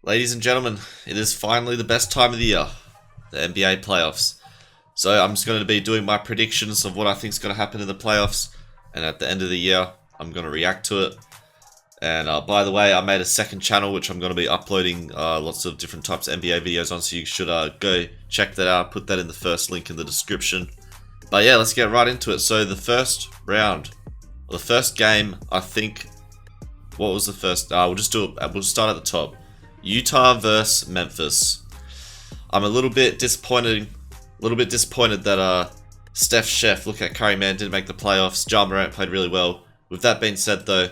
Ladies and gentlemen, it is finally the best time of the year, the NBA playoffs. So I'm just going to be doing my predictions of what I think is going to happen in the playoffs, and at the end of the year, I'm going to react to it. And by the way, I made a second channel which I'm going to be uploading lots of different types of NBA videos on, so you should go check that out. Put that in the first link in the description. But yeah, let's get right into it. So the first round, the first game, I think. What was the first? We'll just do it. We'll start at the top. Utah versus Memphis. I'm a little bit disappointed. That Steph Chef, look at Curry Man, didn't make the playoffs. Ja Morant played really well. With that being said, though,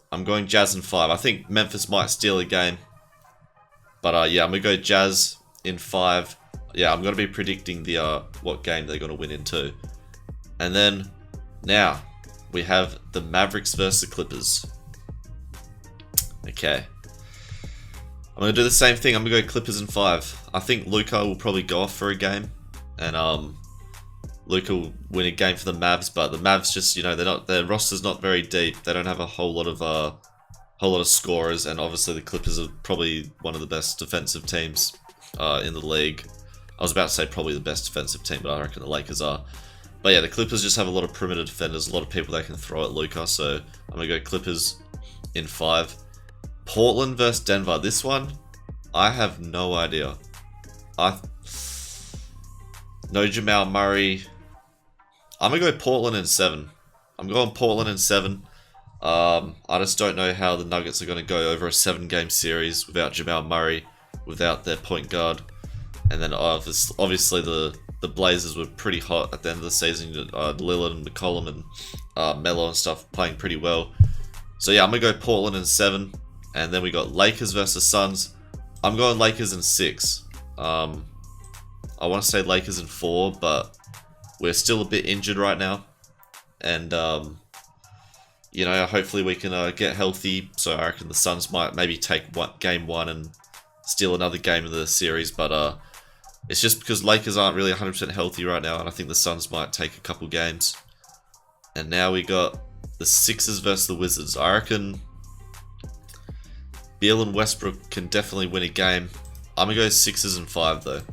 I'm going Jazz in 5. I think Memphis might steal a game, but yeah, I'm gonna go Jazz in 5. Yeah, I'm gonna be predicting the what game they're gonna win in 2. And then now we have the Mavericks versus the Clippers. Okay. I'm going to do the same thing. I'm going to go Clippers in 5. I think Luka will probably go off for a game. And Luka will win a game for the Mavs. But the Mavs just, their roster's not very deep. They don't have a whole lot of scorers. And obviously the Clippers are probably one of the best defensive teams in the league. I was about to say probably the best defensive team, but I reckon the Lakers are. But yeah, the Clippers just have a lot of perimeter defenders, a lot of people they can throw at Luka. So I'm going to go Clippers in 5. Portland versus Denver. This one, I have no idea. No Jamal Murray. I'm going to go Portland in 7. I'm going Portland in 7. I just don't know how the Nuggets are going to go over a 7-game series without Jamal Murray, without their point guard. And then obviously the Blazers were pretty hot at the end of the season. Lillard and McCollum and Melo and stuff playing pretty well. So yeah, I'm going to go Portland in 7. And then we got Lakers versus Suns. I'm going Lakers in 6. I want to say Lakers in 4, but we're still a bit injured right now. And, hopefully we can get healthy. So I reckon the Suns might maybe take game 1 and steal another game of the series. But it's just because Lakers aren't really 100% healthy right now. And I think the Suns might take a couple games. And now we got the Sixers versus the Wizards. I reckon Beal and Westbrook can definitely win a game. I'm going to go Sixers in 5 though.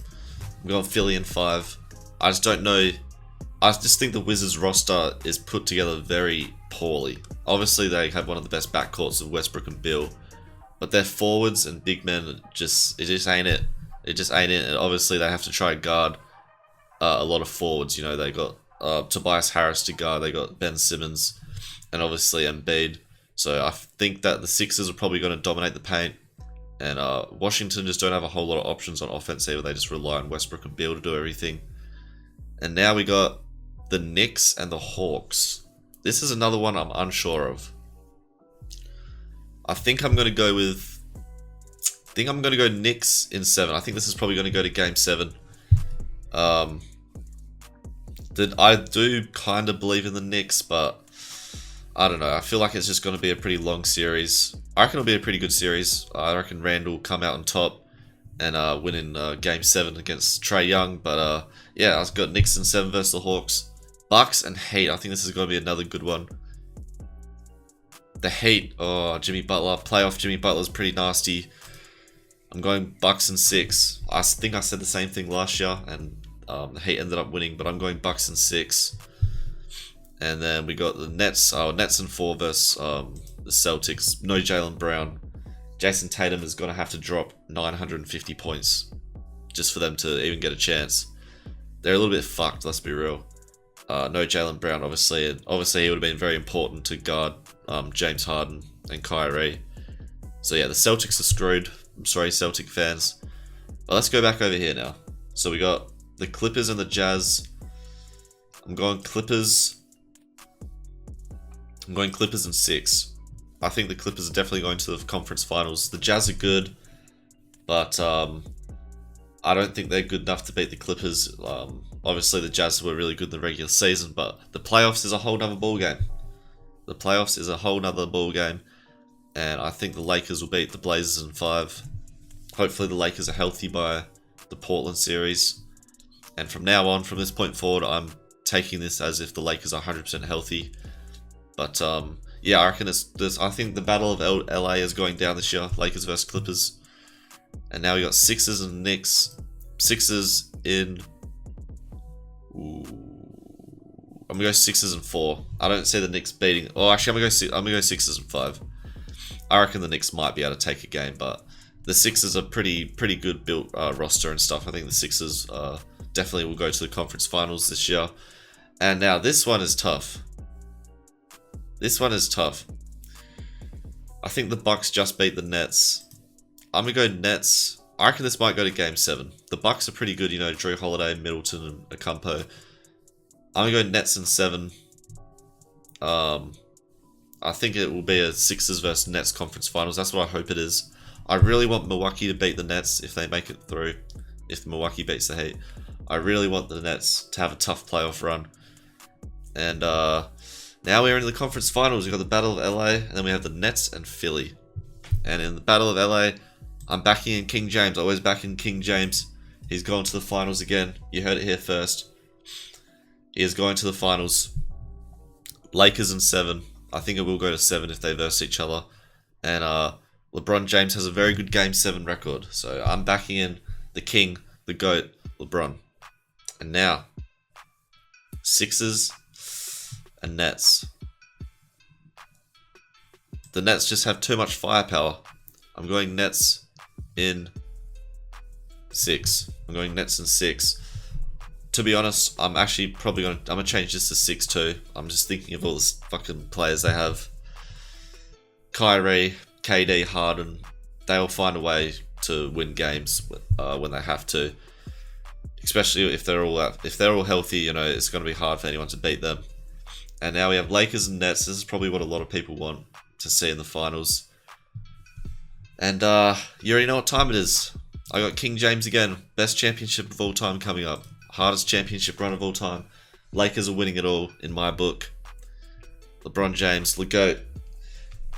I'm going Philly in 5. I just don't know. I just think the Wizards roster is put together very poorly. Obviously they have one of the best backcourts of Westbrook and Beal. But their forwards and big men, it just ain't it. It just ain't it. And obviously they have to try and guard a lot of forwards. They got Tobias Harris to guard. They got Ben Simmons. And obviously Embiid. So I think that the Sixers are probably going to dominate the paint. And Washington just don't have a whole lot of options on offense either. They just rely on Westbrook and Beal to do everything. And now we got the Knicks and the Hawks. This is another one I'm unsure of. I think I'm going to go Knicks in 7. I think this is probably going to go to game 7. I do kind of believe in the Knicks, but I don't know. I feel like it's just going to be a pretty long series. I reckon it'll be a pretty good series. I reckon Randall will come out on top and win in Game 7 against Trae Young. But yeah, I've got Knicks in 7 versus the Hawks. Bucks and Heat. I think this is going to be another good one. The Heat. Oh, Jimmy Butler. Playoff Jimmy Butler's pretty nasty. I'm going Bucks in 6. I think I said the same thing last year, and the Heat ended up winning. But I'm going Bucks in 6. And then we got the Nets. Nets in 4 versus the Celtics. No Jaylen Brown. Jason Tatum is going to have to drop 950 points just for them to even get a chance. They're a little bit fucked, let's be real. No Jaylen Brown, obviously. And obviously, he would have been very important to guard James Harden and Kyrie. So yeah, the Celtics are screwed. I'm sorry, Celtic fans. But let's go back over here now. So we got the Clippers and the Jazz. I'm going Clippers in 6. I think the Clippers are definitely going to the conference finals. The Jazz are good, but I don't think they're good enough to beat the Clippers. Obviously, the Jazz were really good in the regular season, but the playoffs is a whole nother ballgame. The playoffs is a whole nother ballgame, and I think the Lakers will beat the Blazers in 5. Hopefully, the Lakers are healthy by the Portland series. And from now on, from this point forward, I'm taking this as if the Lakers are 100% healthy. But Yeah, I reckon it's this. I think the battle of LA is going down this year. Lakers versus Clippers, and now we got Sixers and Knicks. Sixers in. Ooh, I'm gonna go Sixers and 4. I don't see the Knicks beating. Oh, actually, I'm gonna go Sixers and 5. I reckon the Knicks might be able to take a game, but the Sixers are pretty good built roster and stuff. I think the Sixers definitely will go to the conference finals this year. And now this one is tough. This one is tough. I think the Bucks just beat the Nets. I'm gonna go Nets. I reckon this might go to Game 7. The Bucks are pretty good, you know, Drew Holiday, Middleton, and Okompo. I'm gonna go Nets in 7. I think it will be a Sixers versus Nets conference finals. That's what I hope it is. I really want Milwaukee to beat the Nets if they make it through. If Milwaukee beats the Heat, I really want the Nets to have a tough playoff run. And now we're in the conference finals. We've got the Battle of LA, and then we have the Nets and Philly. And in the Battle of LA, I'm backing in King James. I always back in King James. He's gone to the finals again. You heard it here first. He is going to the finals. Lakers in 7. I think it will go to 7 if they verse each other. And LeBron James has a very good Game 7 record. So I'm backing in the King, the GOAT, LeBron. And now, Sixers and Nets. The Nets just have too much firepower. I'm going Nets in 6. I'm going Nets in 6. To be honest, I'm actually probably I'm gonna change this to 6 too. I'm just thinking of all the fucking players they have. Kyrie, KD, Harden, they will find a way to win games when they have to. Especially if they're all healthy, you know, it's going to be hard for anyone to beat them. And now we have Lakers and Nets. This is probably what a lot of people want to see in the finals. And you already know what time it is. I got King James again. Best championship of all time coming up. Hardest championship run of all time. Lakers are winning it all in my book. LeBron James, the GOAT.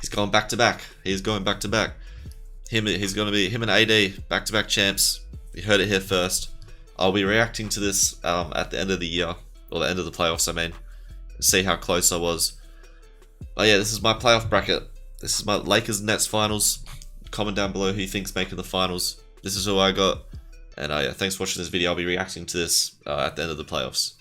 He's going back to back. He's going back to back. Him and AD back to back champs. You heard it here first. I'll be reacting to this at the end of the year, or the end of the playoffs. I mean, see how close I was. But yeah, this is my playoff bracket. This is my Lakers Nets finals. Comment down below who you think's making the finals. This is who I got. And yeah, thanks for watching this video. I'll be reacting to this at the end of the playoffs.